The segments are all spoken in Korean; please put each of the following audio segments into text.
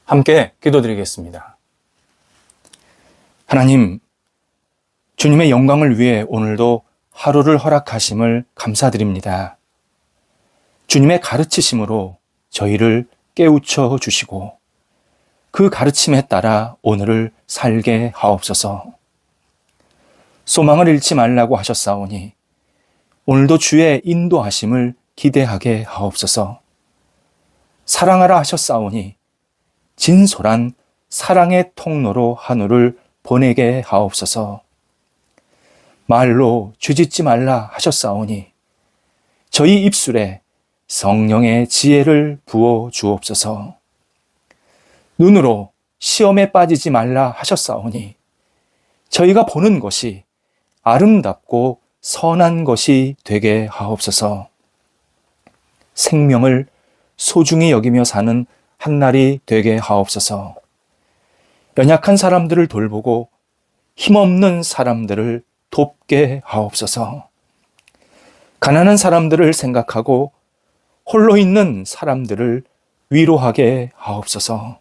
함께 기도드리겠습니다. 하나님, 주님의 영광을 위해 오늘도 하루를 허락하심을 감사드립니다. 주님의 가르치심으로 저희를 깨우쳐 주시고 그 가르침에 따라 오늘을 살게 하옵소서. 소망을 잃지 말라고 하셨사오니 오늘도 주의 인도하심을 기대하게 하옵소서. 사랑하라 하셨사오니 진솔한 사랑의 통로로 하늘을 보내게 하옵소서. 말로 죄짓지 말라 하셨사오니 저희 입술에 성령의 지혜를 부어 주옵소서. 눈으로 시험에 빠지지 말라 하셨사오니 저희가 보는 것이 아름답고 선한 것이 되게 하옵소서. 생명을 소중히 여기며 사는 한날이 되게 하옵소서. 연약한 사람들을 돌보고 힘없는 사람들을 돕게 하옵소서. 가난한 사람들을 생각하고 홀로 있는 사람들을 위로하게 하옵소서.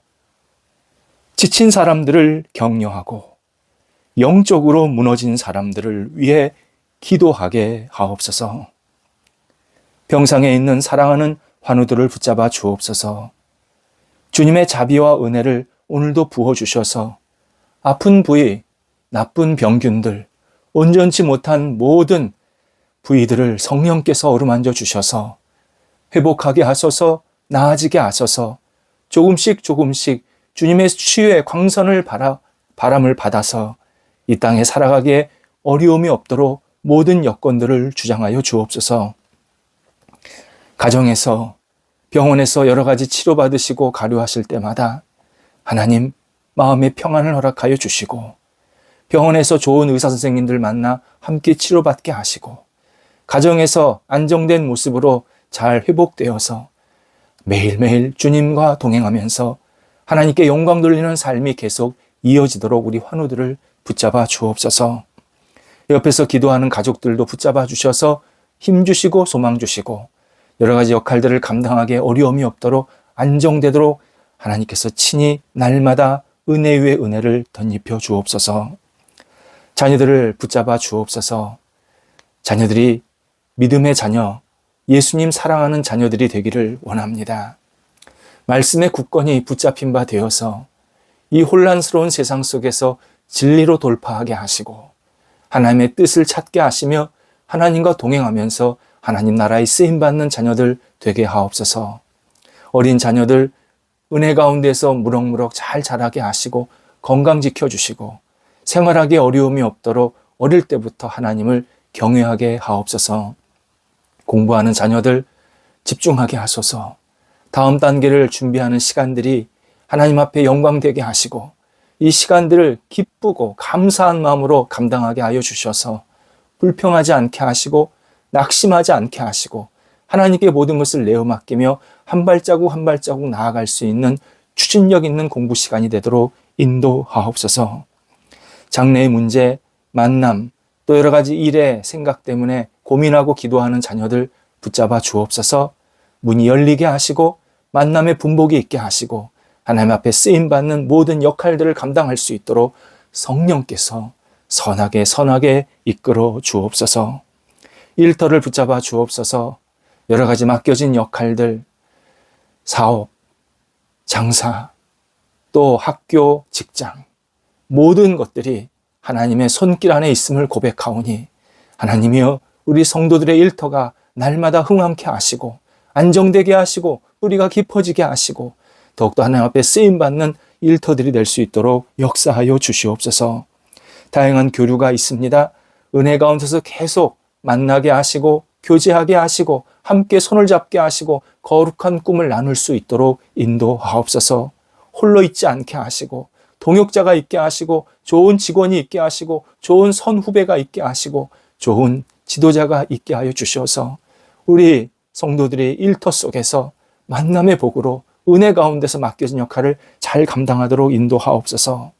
지친 사람들을 격려하고 영적으로 무너진 사람들을 위해 기도하게 하옵소서. 병상에 있는 사랑하는 환우들을 붙잡아 주옵소서. 주님의 자비와 은혜를 오늘도 부어주셔서 아픈 부위, 나쁜 병균들, 온전치 못한 모든 부위들을 성령께서 어루만져 주셔서 회복하게 하소서, 나아지게 하소서. 조금씩 주님의 치유의 광선을 바람을 받아서 이 땅에 살아가기에 어려움이 없도록 모든 여건들을 주장하여 주옵소서. 가정에서, 병원에서 여러 가지 치료받으시고 가료하실 때마다 하나님 마음의 평안을 허락하여 주시고 병원에서 좋은 의사 선생님들 만나 함께 치료받게 하시고 가정에서 안정된 모습으로 잘 회복되어서 매일매일 주님과 동행하면서 하나님께 영광 돌리는 삶이 계속 이어지도록 우리 환우들을 붙잡아 주옵소서. 옆에서 기도하는 가족들도 붙잡아 주셔서 힘 주시고 소망 주시고 여러 가지 역할들을 감당하기에 어려움이 없도록 안정되도록 하나님께서 친히 날마다 은혜 위에 은혜를 덧입혀 주옵소서. 자녀들을 붙잡아 주옵소서. 자녀들이 믿음의 자녀, 예수님 사랑하는 자녀들이 되기를 원합니다. 말씀의 굳건히 붙잡힌 바 되어서 이 혼란스러운 세상 속에서 진리로 돌파하게 하시고 하나님의 뜻을 찾게 하시며 하나님과 동행하면서 하나님 나라에 쓰임받는 자녀들 되게 하옵소서. 어린 자녀들 은혜 가운데서 무럭무럭 잘 자라게 하시고 건강 지켜주시고 생활하기에 어려움이 없도록 어릴 때부터 하나님을 경외하게 하옵소서. 공부하는 자녀들 집중하게 하소서. 다음 단계를 준비하는 시간들이 하나님 앞에 영광되게 하시고 이 시간들을 기쁘고 감사한 마음으로 감당하게 하여 주셔서 불평하지 않게 하시고 낙심하지 않게 하시고 하나님께 모든 것을 내어 맡기며 한 발자국 한 발자국 나아갈 수 있는 추진력 있는 공부 시간이 되도록 인도하옵소서. 장래의 문제, 만남, 또 여러 가지 일의 생각 때문에 고민하고 기도하는 자녀들 붙잡아 주옵소서. 문이 열리게 하시고 만남의 분복이 있게 하시고 하나님 앞에 쓰임받는 모든 역할들을 감당할 수 있도록 성령께서 선하게 이끌어 주옵소서. 일터를 붙잡아 주옵소서. 여러 가지 맡겨진 역할들, 사업, 장사, 또 학교, 직장 모든 것들이 하나님의 손길 안에 있음을 고백하오니 하나님이여 우리 성도들의 일터가 날마다 흥황케 하시고 안정되게 하시고 뿌리가 깊어지게 하시고 더욱더 하나님 앞에 쓰임받는 일터들이 될 수 있도록 역사하여 주시옵소서. 다양한 교류가 있습니다. 은혜 가운데서 계속 만나게 하시고 교제하게 하시고 함께 손을 잡게 하시고 거룩한 꿈을 나눌 수 있도록 인도하옵소서. 홀로 있지 않게 하시고 동역자가 있게 하시고 좋은 직원이 있게 하시고 좋은 선후배가 있게 하시고 좋은 지도자가 있게 하여 주셔서 우리 성도들이 일터 속에서 만남의 복으로 은혜 가운데서 맡겨진 역할을 잘 감당하도록 인도하옵소서.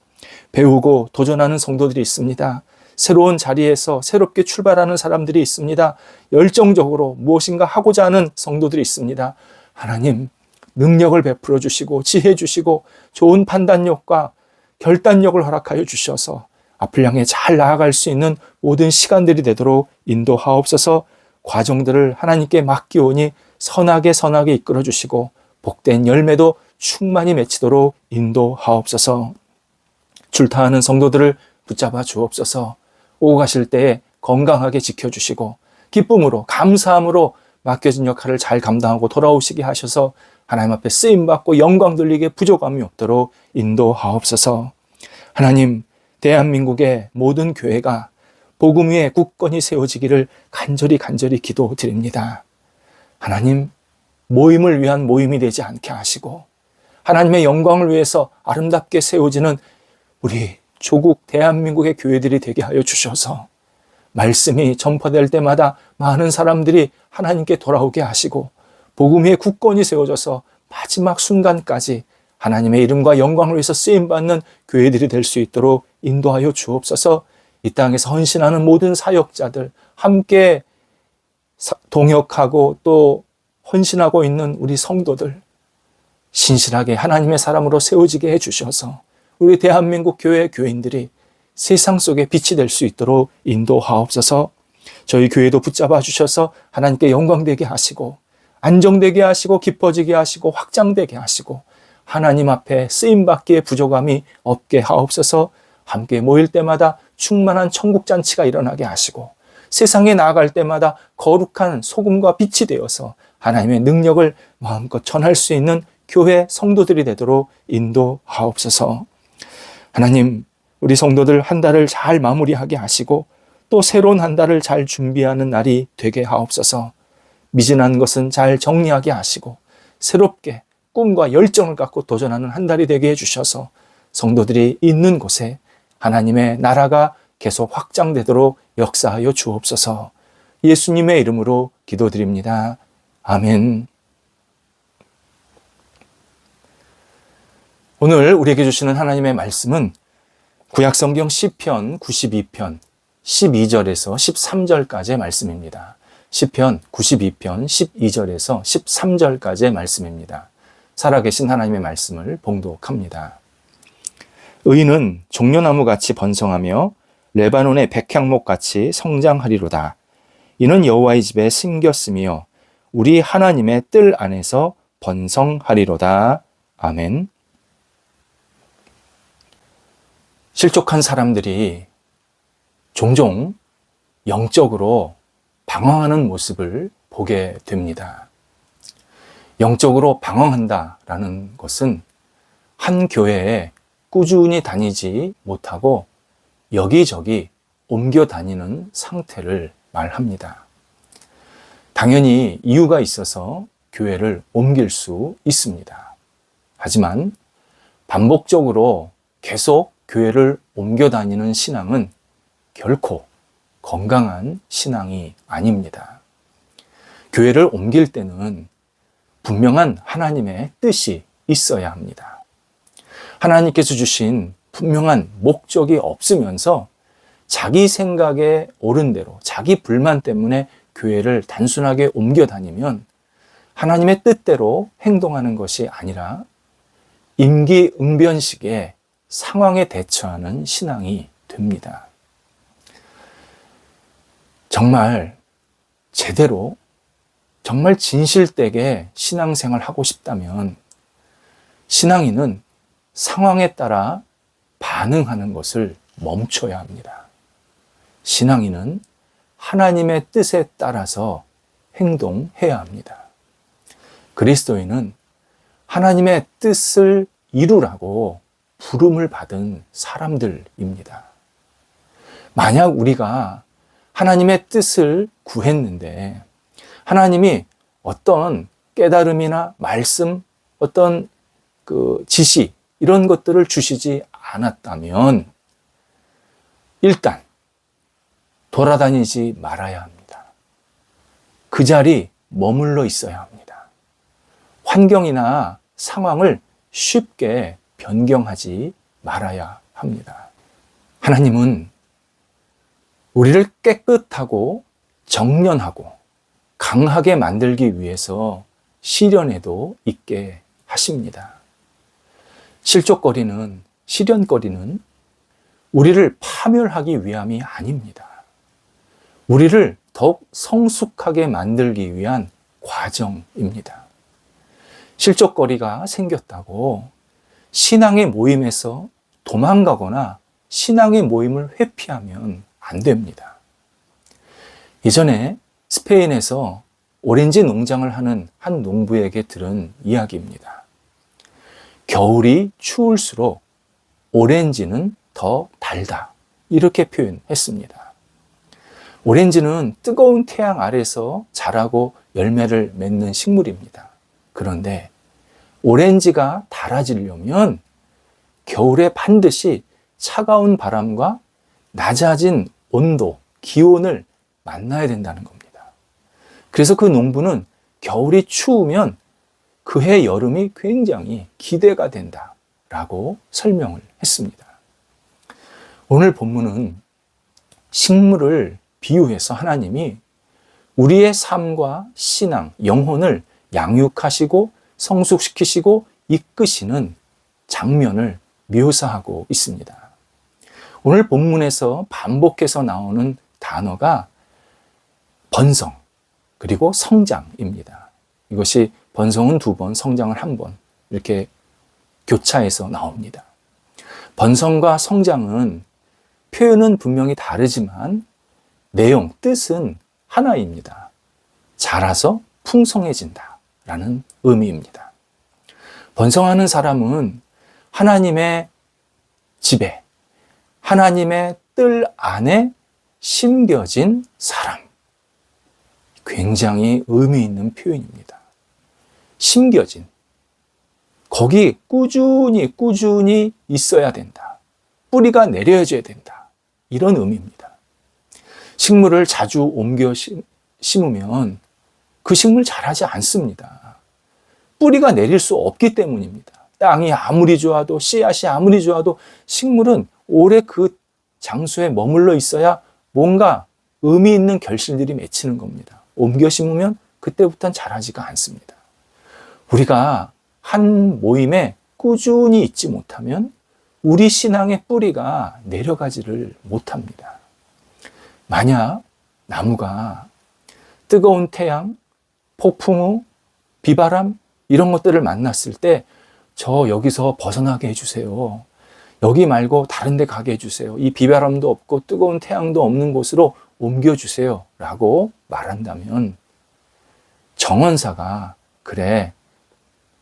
배우고 도전하는 성도들이 있습니다. 새로운 자리에서 새롭게 출발하는 사람들이 있습니다. 열정적으로 무엇인가 하고자 하는 성도들이 있습니다. 하나님, 능력을 베풀어 주시고 지혜 주시고 좋은 판단력과 결단력을 허락하여 주셔서 앞을 향해 잘 나아갈 수 있는 모든 시간들이 되도록 인도하옵소서. 과정들을 하나님께 맡기오니 선하게 이끌어 주시고 복된 열매도 충만히 맺히도록 인도하옵소서. 줄타하는 성도들을 붙잡아 주옵소서. 오고 가실 때에 건강하게 지켜주시고 기쁨으로 감사함으로 맡겨진 역할을 잘 감당하고 돌아오시게 하셔서 하나님 앞에 쓰임받고 영광 돌리게 부족함이 없도록 인도하옵소서. 하나님, 대한민국의 모든 교회가 복음 위에 굳건히 세워지기를 간절히 기도드립니다. 하나님, 모임을 위한 모임이 되지 않게 하시고 하나님의 영광을 위해서 아름답게 세워지는 우리 조국 대한민국의 교회들이 되게 하여 주셔서 말씀이 전파될 때마다 많은 사람들이 하나님께 돌아오게 하시고 복음 위에 굳건히 세워져서 마지막 순간까지 하나님의 이름과 영광을 위해서 쓰임받는 교회들이 될 수 있도록 인도하여 주옵소서. 이 땅에서 헌신하는 모든 사역자들, 함께 동역하고 또 헌신하고 있는 우리 성도들, 신실하게 하나님의 사람으로 세워지게 해주셔서 우리 대한민국 교회 교인들이 세상 속에 빛이 될 수 있도록 인도하옵소서. 저희 교회도 붙잡아 주셔서 하나님께 영광되게 하시고 안정되게 하시고 깊어지게 하시고 확장되게 하시고 하나님 앞에 쓰임받기에 부족함이 없게 하옵소서. 함께 모일 때마다 충만한 천국잔치가 일어나게 하시고 세상에 나아갈 때마다 거룩한 소금과 빛이 되어서 하나님의 능력을 마음껏 전할 수 있는 교회 성도들이 되도록 인도하옵소서. 하나님, 우리 성도들 한 달을 잘 마무리하게 하시고 또 새로운 한 달을 잘 준비하는 날이 되게 하옵소서. 미진한 것은 잘 정리하게 하시고 새롭게 꿈과 열정을 갖고 도전하는 한 달이 되게 해주셔서 성도들이 있는 곳에 하나님의 나라가 계속 확장되도록 역사하여 주옵소서. 예수님의 이름으로 기도드립니다. 아멘. 오늘 우리에게 주시는 하나님의 말씀은 구약성경 시편 92편 12절에서 13절까지의 말씀입니다. 시편 92편 12절에서 13절까지의 말씀입니다. 살아계신 하나님의 말씀을 봉독합니다. 의인은 종려나무같이 번성하며 레바논의 백향목같이 성장하리로다. 이는 여호와의 집에 심겼으며 우리 하나님의 뜰 안에서 번성하리로다. 아멘. 실족한 사람들이 종종 영적으로 방황하는 모습을 보게 됩니다. 영적으로 방황한다라는 것은 한 교회에 꾸준히 다니지 못하고 여기저기 옮겨 다니는 상태를 말합니다. 당연히 이유가 있어서 교회를 옮길 수 있습니다. 하지만 반복적으로 계속 교회를 옮겨 다니는 신앙은 결코 건강한 신앙이 아닙니다. 교회를 옮길 때는 분명한 하나님의 뜻이 있어야 합니다. 하나님께서 주신 분명한 목적이 없으면서 자기 생각에 옳은 대로 자기 불만 때문에 교회를 단순하게 옮겨 다니면 하나님의 뜻대로 행동하는 것이 아니라 임기응변식의 상황에 대처하는 신앙이 됩니다. 정말 제대로 정말 진실되게 신앙생활을 하고 싶다면 신앙인은 상황에 따라 반응하는 것을 멈춰야 합니다. 신앙인은 하나님의 뜻에 따라서 행동해야 합니다. 그리스도인은 하나님의 뜻을 이루라고 부름을 받은 사람들입니다. 만약 우리가 하나님의 뜻을 구했는데 하나님이 어떤 깨달음이나 말씀, 어떤 지시 이런 것들을 주시지 않았다면 일단 돌아다니지 말아야 합니다. 그 자리 머물러 있어야 합니다. 환경이나 상황을 쉽게 변경하지 말아야 합니다. 하나님은 우리를 깨끗하고 정련하고 강하게 만들기 위해서 시련에도 있게 하십니다. 실족거리는, 시련거리는 우리를 파멸하기 위함이 아닙니다. 우리를 더욱 성숙하게 만들기 위한 과정입니다. 실족거리가 생겼다고 신앙의 모임에서 도망가거나 신앙의 모임을 회피하면 안 됩니다. 예전에 스페인에서 오렌지 농장을 하는 한 농부에게 들은 이야기입니다. 겨울이 추울수록 오렌지는 더 달다. 이렇게 표현했습니다. 오렌지는 뜨거운 태양 아래서 자라고 열매를 맺는 식물입니다. 그런데 오렌지가 달아지려면 겨울에 반드시 차가운 바람과 낮아진 온도, 기온을 만나야 된다는 겁니다. 그래서 그 농부는 겨울이 추우면 그해 여름이 굉장히 기대가 된다라고 설명을 했습니다. 오늘 본문은 식물을 비유해서 하나님이 우리의 삶과 신앙, 영혼을 양육하시고 성숙시키시고 이끄시는 장면을 묘사하고 있습니다. 오늘 본문에서 반복해서 나오는 단어가 번성, 그리고 성장입니다. 이것이 번성은 2번, 성장은 1번 이렇게 교차해서 나옵니다. 번성과 성장은 표현은 분명히 다르지만 내용, 뜻은 하나입니다. 자라서 풍성해진다 라는 의미입니다. 번성하는 사람은 하나님의 지배, 하나님의 뜰 안에 심겨진 사람. 굉장히 의미 있는 표현입니다. 심겨진. 거기 꾸준히 있어야 된다. 뿌리가 내려져야 된다. 이런 의미입니다. 식물을 자주 옮겨 심으면 그 식물 자라지 않습니다. 뿌리가 내릴 수 없기 때문입니다. 땅이 아무리 좋아도, 씨앗이 아무리 좋아도 식물은 오래 그 장소에 머물러 있어야 뭔가 의미 있는 결실들이 맺히는 겁니다. 옮겨 심으면 그때부터는 자라지가 않습니다. 우리가 한 모임에 꾸준히 있지 못하면 우리 신앙의 뿌리가 내려가지를 못합니다. 만약 나무가 뜨거운 태양, 폭풍 우, 비바람 이런 것들을 만났을 때 저 여기서 벗어나게 해주세요. 여기 말고 다른 데 가게 해주세요. 이 비바람도 없고 뜨거운 태양도 없는 곳으로 옮겨주세요. 라고 말한다면 정원사가 그래,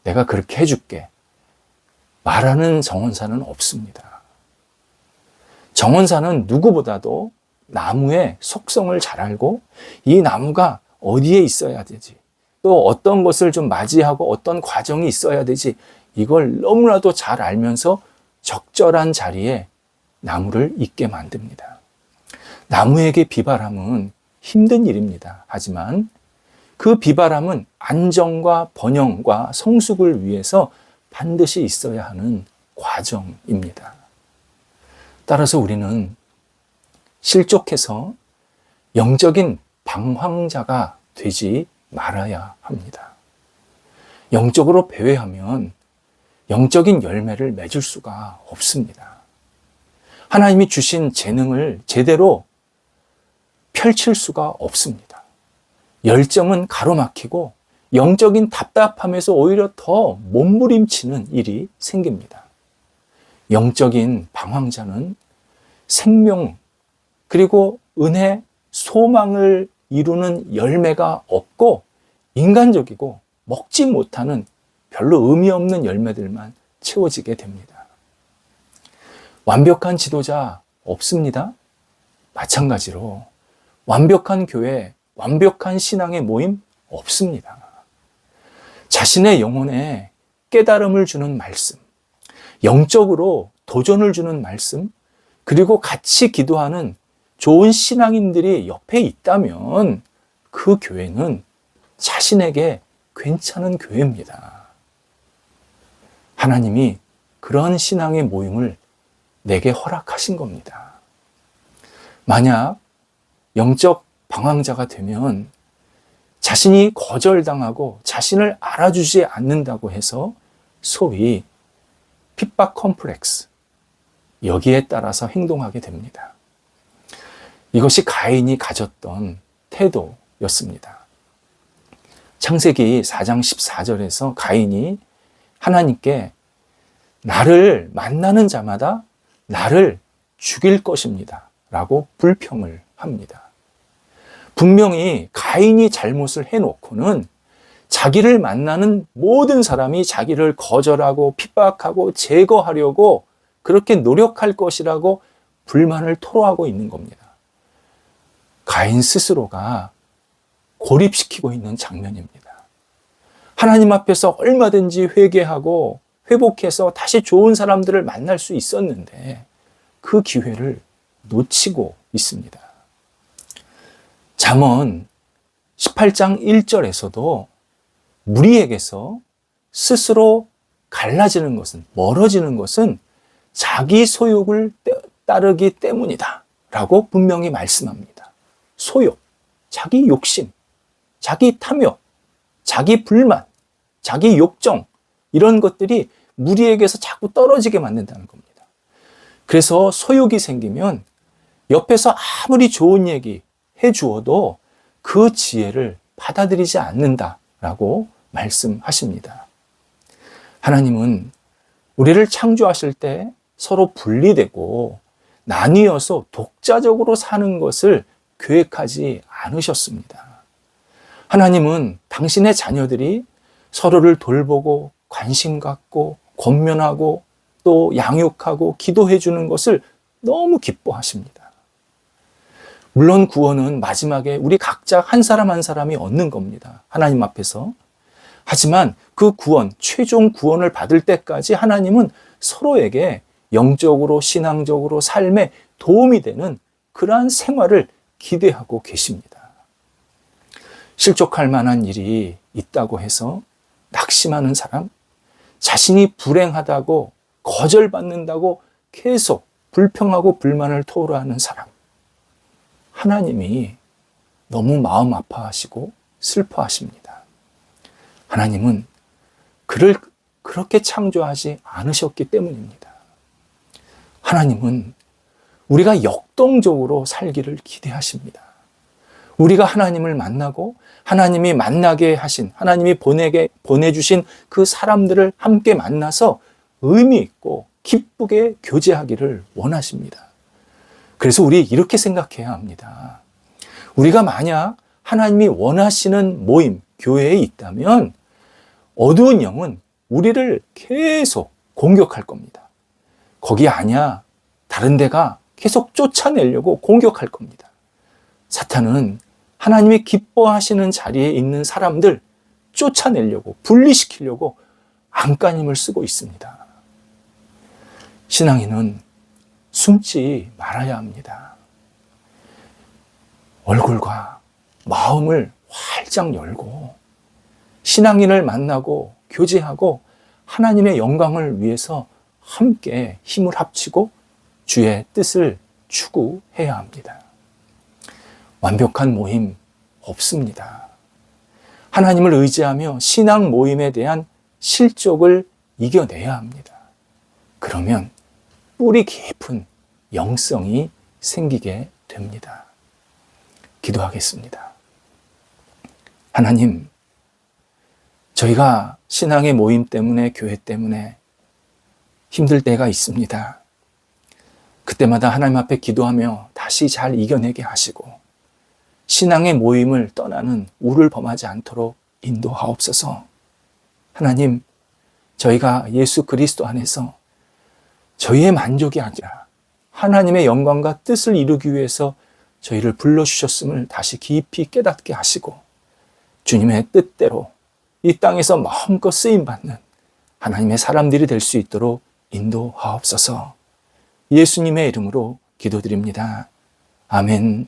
내가 그렇게 해줄게. 말하는 정원사는 없습니다. 정원사는 누구보다도 나무의 속성을 잘 알고 이 나무가 어디에 있어야 되지, 또 어떤 것을 좀 맞이하고 어떤 과정이 있어야 되지, 이걸 너무나도 잘 알면서 적절한 자리에 나무를 있게 만듭니다. 나무에게 비바람은 힘든 일입니다. 하지만 그 비바람은 안정과 번영과 성숙을 위해서 반드시 있어야 하는 과정입니다. 따라서 우리는 실족해서 영적인 방황자가 되지 말아야 합니다. 영적으로 배회하면 영적인 열매를 맺을 수가 없습니다. 하나님이 주신 재능을 제대로 펼칠 수가 없습니다. 열정은 가로막히고 영적인 답답함에서 오히려 더 몸부림치는 일이 생깁니다. 영적인 방황자는 생명, 그리고 은혜, 소망을 이루는 열매가 없고 인간적이고 먹지 못하는 별로 의미 없는 열매들만 채워지게 됩니다. 완벽한 지도자 없습니다. 마찬가지로 완벽한 교회, 완벽한 신앙의 모임 없습니다. 자신의 영혼에 깨달음을 주는 말씀, 영적으로 도전을 주는 말씀, 그리고 같이 기도하는 좋은 신앙인들이 옆에 있다면 그 교회는 자신에게 괜찮은 교회입니다. 하나님이 그런 신앙의 모임을 내게 허락하신 겁니다. 만약 영적 방황자가 되면 자신이 거절당하고 자신을 알아주지 않는다고 해서 소위 핍박 컴플렉스, 여기에 따라서 행동하게 됩니다. 이것이 가인이 가졌던 태도였습니다. 창세기 4장 14절에서 가인이 하나님께 나를 만나는 자마다 나를 죽일 것입니다 라고 불평을 합니다. 분명히 가인이 잘못을 해놓고는 자기를 만나는 모든 사람이 자기를 거절하고 핍박하고 제거하려고 그렇게 노력할 것이라고 불만을 토로하고 있는 겁니다. 가인 스스로가 고립시키고 있는 장면입니다. 하나님 앞에서 얼마든지 회개하고 회복해서 다시 좋은 사람들을 만날 수 있었는데 그 기회를 놓치고 있습니다. 잠언 18장 1절에서도 무리에게서 스스로 갈라지는 것은, 멀어지는 것은 자기 소욕을 따르기 때문이다 라고 분명히 말씀합니다. 소욕, 자기 욕심, 자기 탐욕, 자기 불만, 자기 욕정, 이런 것들이 무리에게서 자꾸 떨어지게 만든다는 겁니다. 그래서 소욕이 생기면 옆에서 아무리 좋은 얘기 해주어도 그 지혜를 받아들이지 않는다라고 말씀하십니다. 하나님은 우리를 창조하실 때 서로 분리되고 나뉘어서 독자적으로 사는 것을 계획하지 않으셨습니다. 하나님은 당신의 자녀들이 서로를 돌보고 관심 갖고 권면하고 또 양육하고 기도해 주는 것을 너무 기뻐하십니다. 물론 구원은 마지막에 우리 각자 한 사람 한 사람이 얻는 겁니다. 하나님 앞에서. 하지만 그 구원, 최종 구원을 받을 때까지 하나님은 서로에게 영적으로 신앙적으로 삶에 도움이 되는 그러한 생활을 기대하고 계십니다. 실족할 만한 일이 있다고 해서 낙심하는 사람, 자신이 불행하다고 거절받는다고 계속 불평하고 불만을 토로하는 사람, 하나님이 너무 마음 아파하시고 슬퍼하십니다. 하나님은 그를 그렇게 창조하지 않으셨기 때문입니다. 하나님은 우리가 역동적으로 살기를 기대하십니다. 우리가 하나님을 만나고 하나님이 만나게 하신, 하나님이 보내주신 그 사람들을 함께 만나서 의미 있고 기쁘게 교제하기를 원하십니다. 그래서 우리 이렇게 생각해야 합니다. 우리가 만약 하나님이 원하시는 모임, 교회에 있다면 어두운 영은 우리를 계속 공격할 겁니다. 거기 아니야, 다른 데가 계속 쫓아내려고 공격할 겁니다. 사탄은 하나님이 기뻐하시는 자리에 있는 사람들 쫓아내려고, 분리시키려고 안간힘을 쓰고 있습니다. 신앙인은 숨지 말아야 합니다. 얼굴과 마음을 활짝 열고 신앙인을 만나고 교제하고 하나님의 영광을 위해서 함께 힘을 합치고 주의 뜻을 추구해야 합니다. 완벽한 모임 없습니다. 하나님을 의지하며 신앙 모임에 대한 실족을 이겨내야 합니다. 그러면 뿌리 깊은 영성이 생기게 됩니다. 기도하겠습니다. 하나님, 저희가 신앙의 모임 때문에, 교회 때문에 힘들 때가 있습니다. 그때마다 하나님 앞에 기도하며 다시 잘 이겨내게 하시고 신앙의 모임을 떠나는 우를 범하지 않도록 인도하옵소서. 하나님, 저희가 예수 그리스도 안에서 저희의 만족이 아니라 하나님의 영광과 뜻을 이루기 위해서 저희를 불러주셨음을 다시 깊이 깨닫게 하시고 주님의 뜻대로 이 땅에서 마음껏 쓰임받는 하나님의 사람들이 될 수 있도록 인도하옵소서. 예수님의 이름으로 기도드립니다. 아멘.